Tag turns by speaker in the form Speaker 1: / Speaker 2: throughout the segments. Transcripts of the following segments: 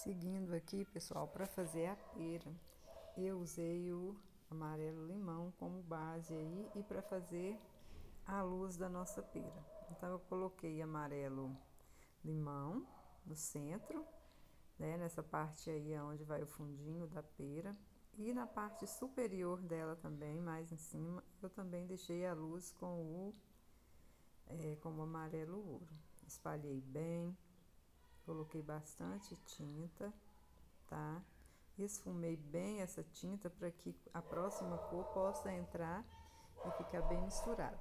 Speaker 1: Seguindo aqui, pessoal, para fazer a pera, eu usei o amarelo limão como base aí e para fazer a luz da nossa pera. Então eu coloquei amarelo limão no centro, né, nessa parte aí onde vai o fundinho da pera, e na parte superior dela também, mais em cima, eu também deixei a luz com o amarelo ouro. Espalhei bem, coloquei bastante tinta, tá? Esfumei bem essa tinta para que a próxima cor possa entrar e ficar bem misturada.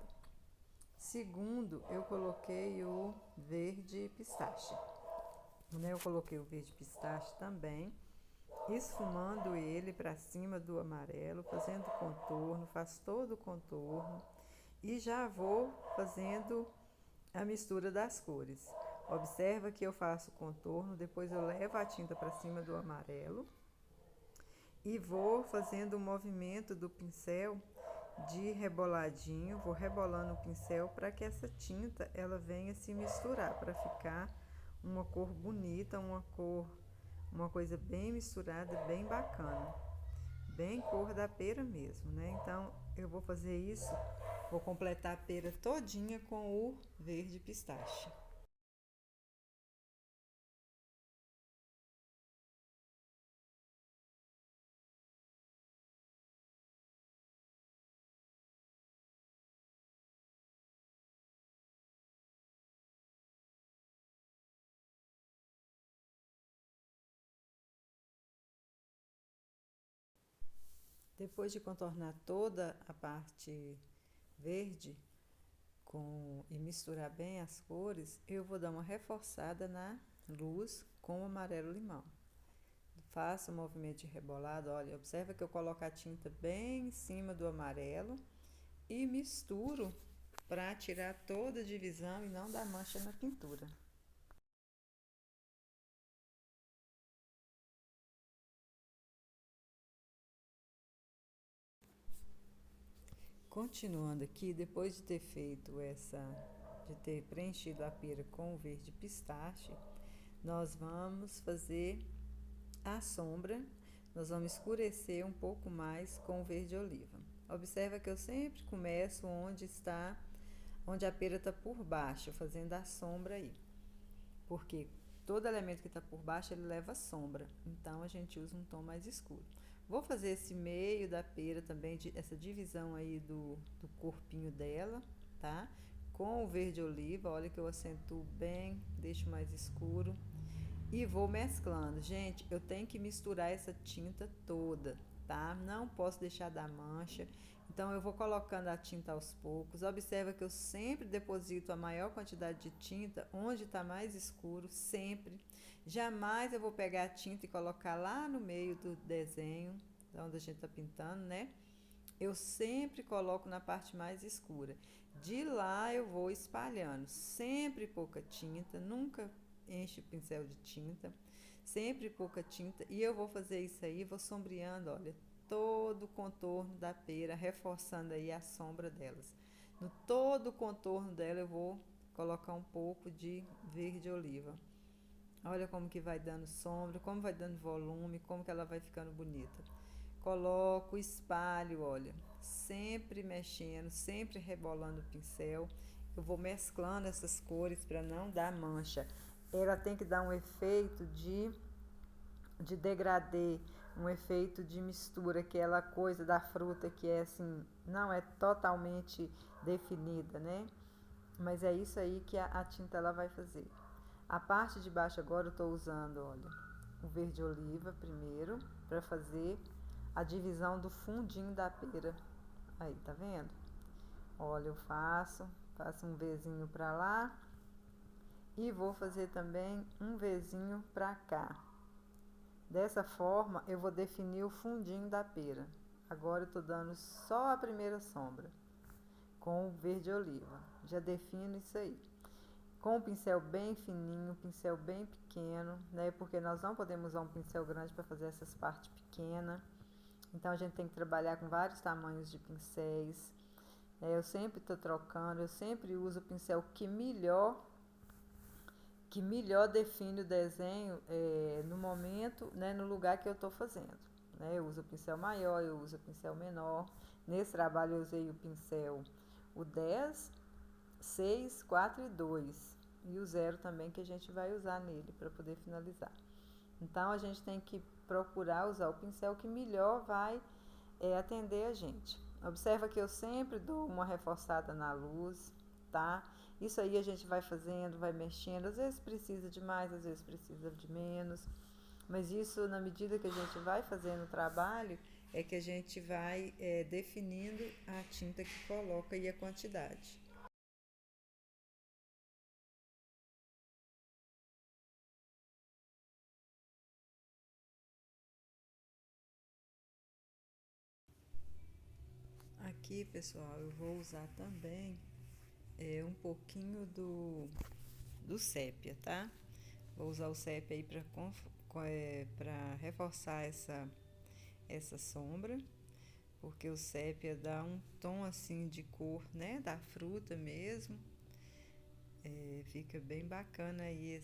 Speaker 1: Segundo, eu coloquei o verde pistache, né? Eu coloquei o verde pistache também, esfumando ele para cima do amarelo, fazendo contorno, faz todo o contorno e já vou fazendo a mistura das cores. Observa que eu faço o contorno, depois eu levo a tinta para cima do amarelo e vou fazendo o movimento do pincel de reboladinho, vou rebolando o pincel para que essa tinta ela venha se misturar, para ficar uma cor bonita, uma coisa bem misturada, bem bacana, bem cor da pera mesmo, né? Então eu vou fazer isso, vou completar a pera todinha com o verde pistache. Depois de contornar toda a parte verde e misturar bem as cores, eu vou dar uma reforçada na luz com o amarelo limão. Faço o movimento de rebolado, olha, observa que eu coloco a tinta bem em cima do amarelo e misturo para tirar toda a divisão e não dar mancha na pintura. Continuando aqui, depois de ter de ter preenchido a pera com o verde pistache, nós vamos fazer a sombra, nós vamos escurecer um pouco mais com o verde oliva. Observa que eu sempre começo onde a pera está por baixo, fazendo a sombra aí, porque todo elemento que está por baixo ele leva sombra, então a gente usa um tom mais escuro. Vou fazer esse meio da pera também, essa divisão aí do corpinho dela, tá? Com o verde oliva, olha que eu acentuo bem, deixo mais escuro e vou mesclando. Gente, eu tenho que misturar essa tinta toda, tá? Não posso deixar dar mancha. Então eu vou colocando a tinta aos poucos. Observa que eu sempre deposito a maior quantidade de tinta onde está mais escuro, sempre. Jamais eu vou pegar a tinta e colocar lá no meio do desenho, onde a gente está pintando, né? Eu sempre coloco na parte mais escura. De lá eu vou espalhando, sempre pouca tinta, nunca enche o pincel de tinta, sempre pouca tinta. E eu vou fazer isso aí, vou sombreando, olha, todo o contorno da pera, reforçando aí a sombra delas. No todo o contorno dela eu vou colocar um pouco de verde oliva. Olha como que vai dando sombra, como vai dando volume, como que ela vai ficando bonita. Coloco, espalho, olha, sempre mexendo, sempre rebolando o pincel. Eu vou mesclando essas cores para não dar mancha. Ela tem que dar um efeito de degradê, um efeito de mistura, aquela coisa da fruta que é assim, não é totalmente definida, né? Mas é isso aí que a tinta ela vai fazer. A parte de baixo agora eu estou usando, olha, o verde oliva primeiro, para fazer a divisão do fundinho da pera. Aí, tá vendo? Olha, eu faço um Vzinho para lá e vou fazer também um Vzinho para cá. Dessa forma, eu vou definir o fundinho da pera. Agora eu tô dando só a primeira sombra com o verde oliva. Já defino isso aí. Com o pincel bem fininho, pincel bem pequeno, né? Porque nós não podemos usar um pincel grande para fazer essas partes pequenas. Então a gente tem que trabalhar com vários tamanhos de pincéis. Eu sempre estou trocando, eu sempre uso o pincel que melhor que melhor define o desenho no momento, né, no lugar que eu estou fazendo. Né? Eu uso o pincel maior, eu uso o pincel menor. Nesse trabalho eu usei o pincel o 10, 6, 4 e 2. E o 0 também que a gente vai usar nele para poder finalizar. Então a gente tem que procurar usar o pincel que melhor vai atender a gente. Observa que eu sempre dou uma reforçada na luz, tá? Isso aí a gente vai fazendo, vai mexendo, às vezes precisa de mais, às vezes precisa de menos, mas isso na medida que a gente vai fazendo o trabalho é que a gente vai definindo a tinta que coloca e a quantidade. Aqui, pessoal, eu vou usar também um pouquinho do sépia, tá? Vou usar o sépia aí para reforçar essa sombra, porque o sépia dá um tom assim de cor, né? Da fruta mesmo. Fica bem bacana aí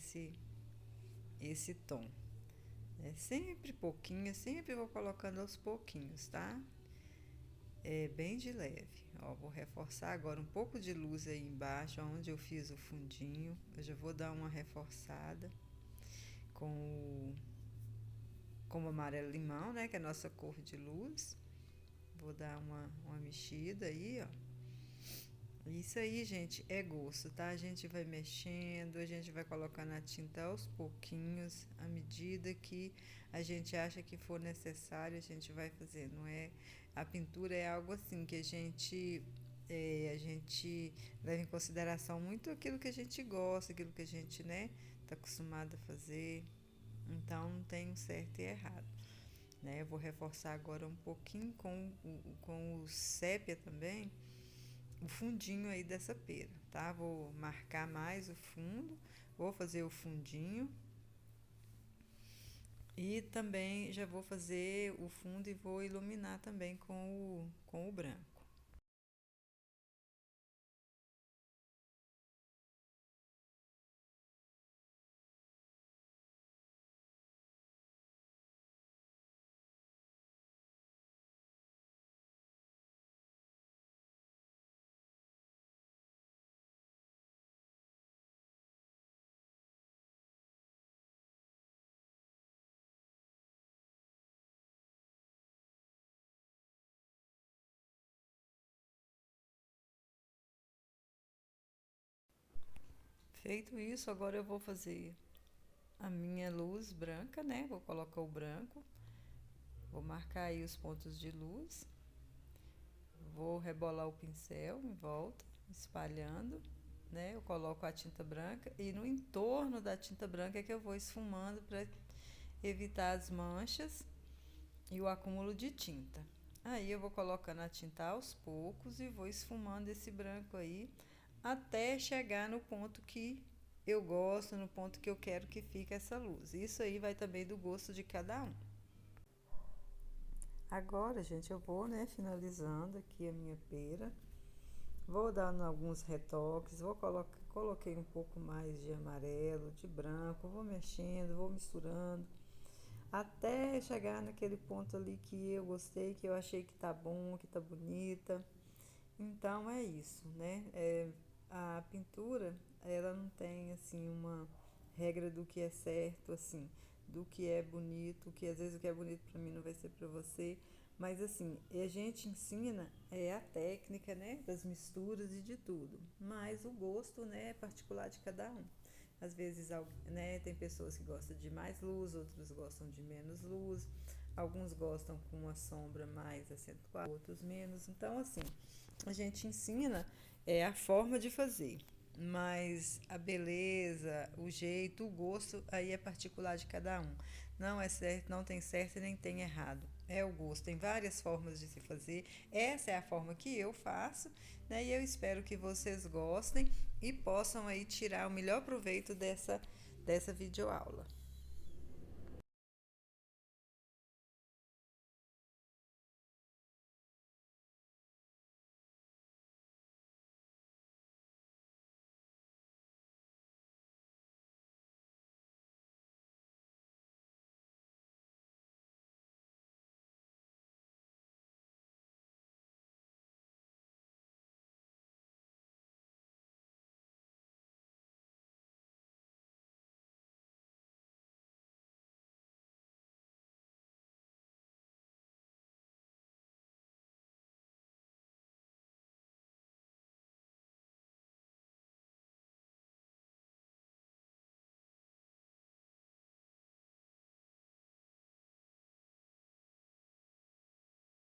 Speaker 1: esse tom. Sempre pouquinho, sempre vou colocando aos pouquinhos, tá? Bem de leve. Ó, vou reforçar agora um pouco de luz aí embaixo, onde eu fiz o fundinho. Eu já vou dar uma reforçada com o amarelo limão, né? Que é a nossa cor de luz. Vou dar uma mexida aí, ó. Isso aí, gente, é gosto, tá? A gente vai mexendo, a gente vai colocando a tinta aos pouquinhos, à medida que a gente acha que for necessário, a gente vai fazer. Não é? A pintura é algo assim que a gente leva em consideração muito aquilo que a gente gosta, aquilo que a gente, né, tá acostumado a fazer. Então, não tem um certo e errado. Né? Eu vou reforçar agora um pouquinho com o sépia também, o fundinho aí dessa pera, tá? Vou marcar mais o fundo, vou fazer o fundinho e também já vou fazer o fundo e vou iluminar também com o branco. Feito isso, agora eu vou fazer a minha luz branca, né? Vou colocar o branco, vou marcar aí os pontos de luz, vou rebolar o pincel em volta, espalhando, né? Eu coloco a tinta branca e no entorno da tinta branca é que eu vou esfumando para evitar as manchas e o acúmulo de tinta. Aí eu vou colocando a tinta aos poucos e vou esfumando esse branco aí até chegar no ponto que eu gosto, no ponto que eu quero que fique essa luz. Isso aí vai também do gosto de cada um. Agora, gente, eu vou, né, finalizando aqui a minha pera. Vou dando alguns retoques, coloquei um pouco mais de amarelo, de branco, vou mexendo, vou misturando, até chegar naquele ponto ali que eu gostei, que eu achei que tá bom, que tá bonita. Então é isso, né? A pintura, ela não tem assim uma regra do que é certo, assim, do que é bonito, que às vezes o que é bonito para mim não vai ser para você, mas assim, a gente ensina a técnica, né, das misturas e de tudo, mas o gosto, né, é particular de cada um. Às vezes, né, tem pessoas que gostam de mais luz, outros gostam de menos luz, alguns gostam com uma sombra mais acentuada, outros menos. Então, assim, a gente ensina a forma de fazer, mas a beleza, o jeito, o gosto, aí é particular de cada um. Não é certo, não tem certo e nem tem errado. É o gosto, tem várias formas de se fazer. Essa é a forma que eu faço, né? E eu espero que vocês gostem e possam aí tirar o melhor proveito dessa videoaula.